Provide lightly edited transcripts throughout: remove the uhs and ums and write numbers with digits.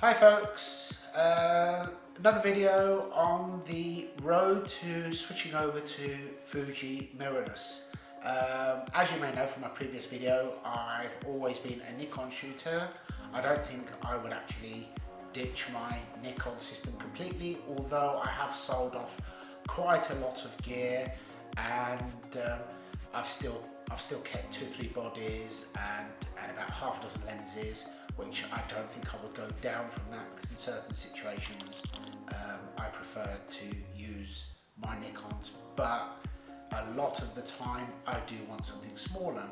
Hi folks, another video on the road to switching over to Fuji mirrorless. As you may know from my previous video, I've always been a Nikon shooter. I don't think I would actually ditch my Nikon system completely, although I have sold off quite a lot of gear, and I've still kept 2-3 bodies and about half a dozen lenses, which I don't think I would go down from that, because in certain situations I prefer to use my Nikons, but a lot of the time I do want something smaller.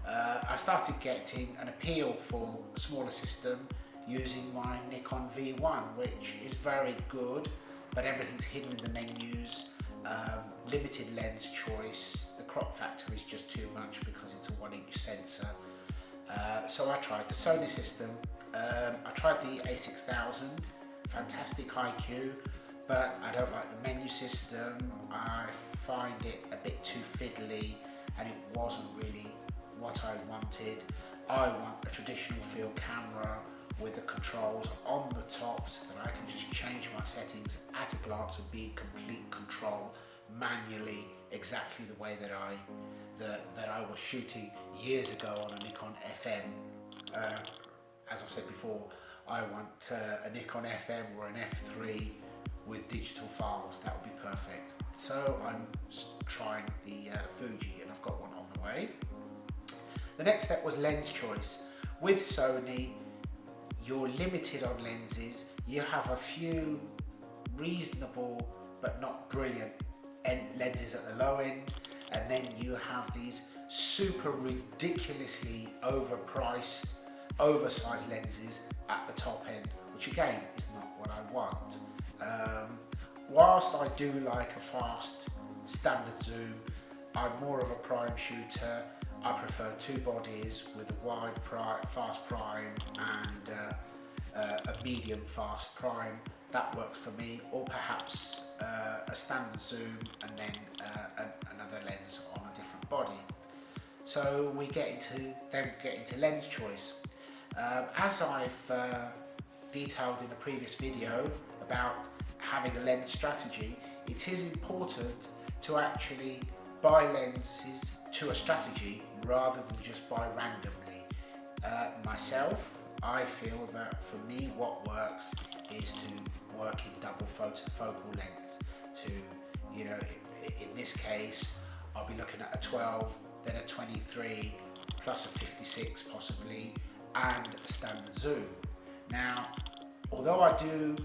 I started getting an appeal for a smaller system using my Nikon V1, which is very good, but everything's hidden in the menus, limited lens choice, the crop factor is just too much because it's a 1-inch sensor. So I tried the Sony system. I tried the A6000, fantastic IQ, but I don't like the menu system. I find it a bit too fiddly, and it wasn't really what I wanted. I want a traditional field camera with the controls on the top so that I can just change my settings at a glance and be in complete control manually, exactly the way that I was shooting years ago on a Nikon FM. As I've said before, I want a Nikon FM or an F3 with digital files. That would be perfect. So I'm trying the Fuji, and I've got one on the way. The next step was lens choice. With Sony, you're limited on lenses. You have a few reasonable but not brilliant lenses at the low end, and then you have these super ridiculously overpriced, oversized lenses at the top end, which again is not what I want. Whilst I do like a fast standard zoom, I'm more of a prime shooter. I prefer 2 bodies with a wide fast prime and a medium fast prime. That works for me, or perhaps a standard zoom and then another lens on a different body. So we get into lens choice. As I've detailed in a previous video about having a lens strategy, it is important to actually buy lenses to a strategy rather than just buy randomly. Myself, I feel that for me what works is to work in double focal lengths. In this case, I'll be looking at a 12, then a 23, plus a 56 possibly, and a standard zoom. Now, although I do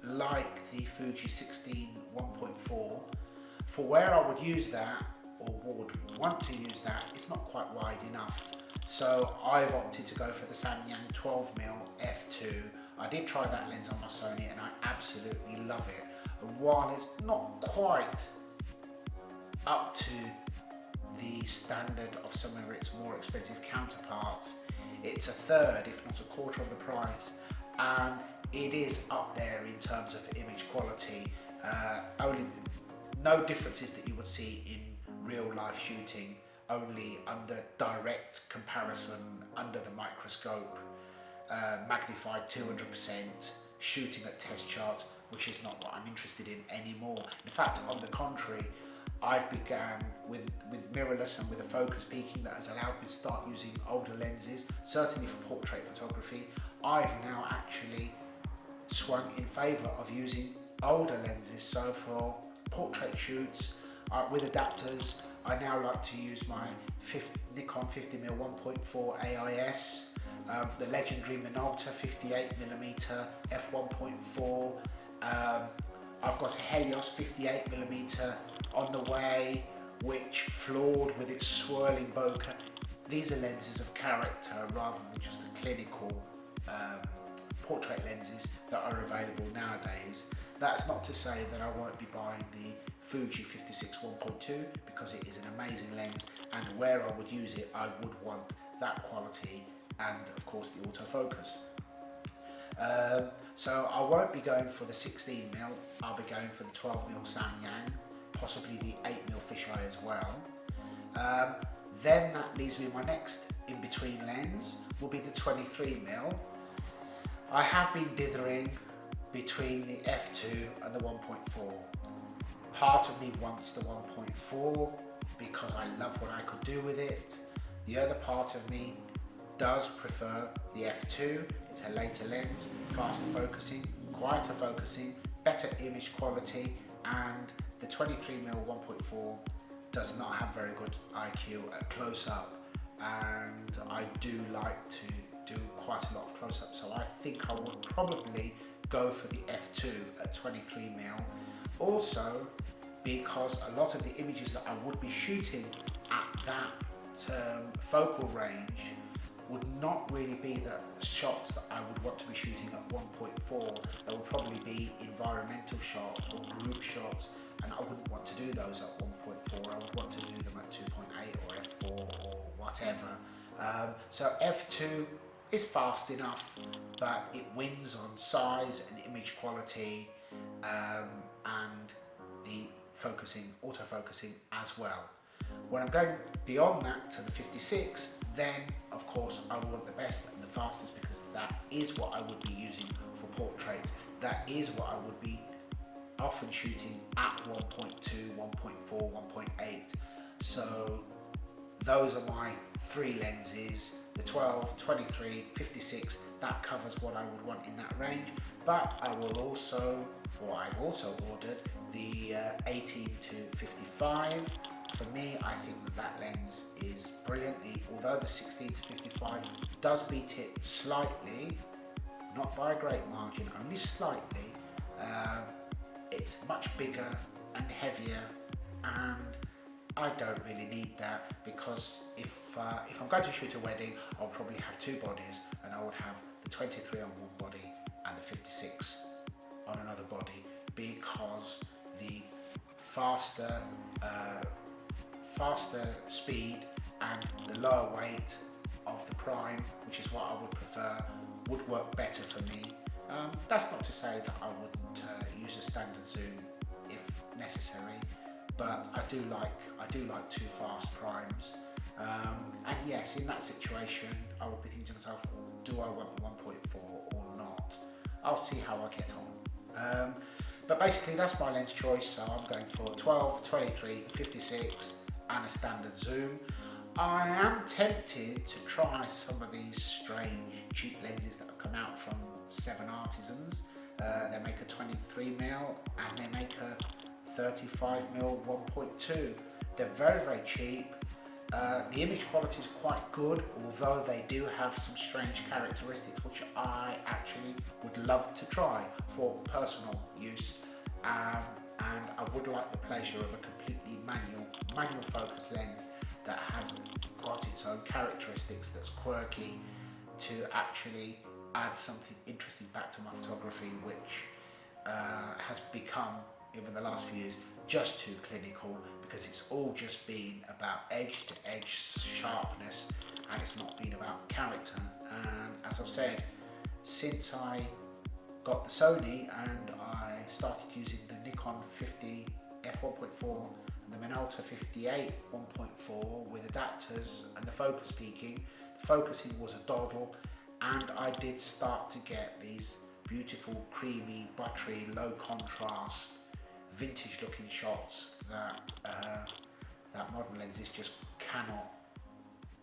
like the Fuji 16 1.4, for where I would use that, or would want to use that, it's not quite wide enough. So I've opted to go for the Samyang 12mm f2. I did try that lens on my Sony and I absolutely love it. And while it's not quite up to the standard of some of its more expensive counterparts, it's a third, if not a quarter of the price, and it is up there in terms of image quality. Only no differences that you would see in real life shooting, only under direct comparison under the microscope, magnified 200%, shooting at test charts, which is not what I'm interested in anymore. In fact, on the contrary, I've began with mirrorless and with a focus peaking that has allowed me to start using older lenses, certainly for portrait photography. I've now actually swung in favour of using older lenses. So for portrait shoots with adapters, I now like to use my Nikon 50mm 1.4 AIS, the legendary Minolta 58mm f1.4. I've got a Helios 58mm on the way, which floored with its swirling bokeh. These are lenses of character rather than just the clinical portrait lenses that are available nowadays. That's not to say that I won't be buying the Fuji 56 1.2, because it is an amazing lens, and where I would use it I would want that quality and of course the autofocus. So I won't be going for the 16mm, I'll be going for the 12mm Samyang, possibly the 8mm fisheye as well. Then that leaves me, my next in-between lens will be the 23mm. I have been dithering between the f2 and the 1.4. Part of me wants the 1.4 because I love what I could do with it. The other part of me does prefer the f2. It's a later lens, faster focusing, quieter focusing, better image quality, and the 23mm 1.4 does not have very good IQ at close up, and I do like to do quite a lot of close up, so I think I would probably go for the f2 at 23mm. Also, because a lot of the images that I would be shooting at that focal range would not really be the shots that I would want to be shooting at 1.4. They would probably be environmental shots or group shots, and I wouldn't want to do those at 1.4. I would want to do them at 2.8 or f4 or whatever. So f2 is fast enough, but it wins on size and image quality, and the auto-focusing as well. When I'm going beyond that to the 56, then of course I want the best and the fastest, because that is what I would be using for portraits. That is what I would be often shooting at 1.2, 1.4, 1.8. So those are my three lenses, the 12, 23, 56, that covers what I would want in that range. But I will also, or I've also ordered the 18 to 55. For me, I think that lens is brilliant. Although the 16 to 55 does beat it slightly, not by a great margin, only slightly, it's much bigger and heavier, and I don't really need that, because if I'm going to shoot a wedding, I'll probably have two bodies, and I would have the 23 on one body and the 56 on another body, because the faster speed and the lower weight of the prime, which is what I would prefer, would work better for me. That's not to say that I wouldn't use a standard zoom if necessary, but I do like two fast primes. And yes, in that situation, I would be thinking to myself, do I want the 1.4 or not? I'll see how I get on. But basically that's my lens choice, so I'm going for 12, 23, 56 and a standard zoom. I am tempted to try some of these strange cheap lenses that have come out from 7 Artisans. They make a 23mm and they make a 35mm 1.2. They're very, very cheap. The image quality is quite good, although they do have some strange characteristics which I actually would love to try for personal use. And I would like the pleasure of a completely manual focus lens that has got its own characteristics, that's quirky, to actually add something interesting back to my photography, which has become, over the last few years, just too clinical, because it's all just been about edge to edge sharpness, and it's not been about character. And as I've said, since I got the Sony and I started using the Nikon 50 f1.4 and the Minolta 58 1.4 with adapters and the focus peaking, the focusing was a doddle, and I did start to get these beautiful, creamy, buttery, low contrast, vintage looking shots that that modern lenses just cannot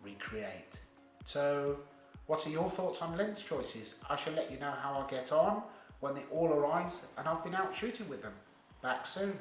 recreate. So what are your thoughts on lens choices? I shall let you know how I get on when they all arrive and I've been out shooting with them. Back soon.